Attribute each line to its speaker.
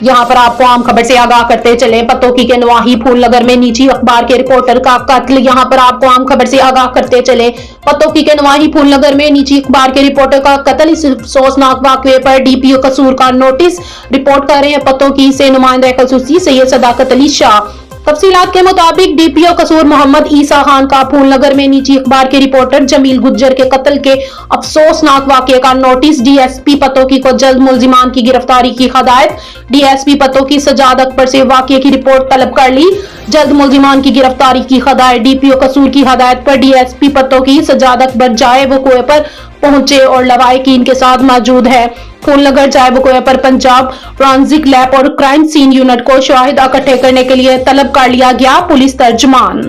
Speaker 1: यहाँ पर आपको आम खबर से आगाह करते चले, पतोकी के नवाही फूलनगर में निजी अखबार के रिपोर्टर का कत्ल। यहाँ पर आपको आम खबर से आगाह करते चले, पतोकी के नवाही फूलनगर में निजी अखबार के रिपोर्टर का कत्ल। इस अफसोसनाक वाकये पर डीपीओ कसूर का नोटिस। रिपोर्ट कर रहे हैं पतोकी से नुमाइंदा खसूसी सैयद सदाकत अली शाह। तफसीलात के मुताबिक डीपीओ कसूर मोहम्मद ईसा खान का फूलनगर में निजी अखबार के रिपोर्टर जमील गुज्जर के कत्ल के अफसोसनाक वाकये का नोटिस। डीएसपी पतोकी को जल्द मुलजिमान की गिरफ्तारी की हदायत। डीएसपी पतोकी सजाद अकबर से वाकये की रिपोर्ट तलब कर ली, जल्द मुलजिमान की गिरफ्तारी की हदायत। डीपीओ कसूर की हदायत पर डीएसपी पतोकी सजाद अकबर जाए वक़ूए पर पहुंचे और लवाहिकीन के साथ मौजूद है। फूलनगर जाए वक़ूए पर पंजाब फॉरेंसिक लैब और क्राइम सीन यूनिट को शाहिद इकट्ठे करने के लिए तलब कर लिया गया। पुलिस तर्जुमान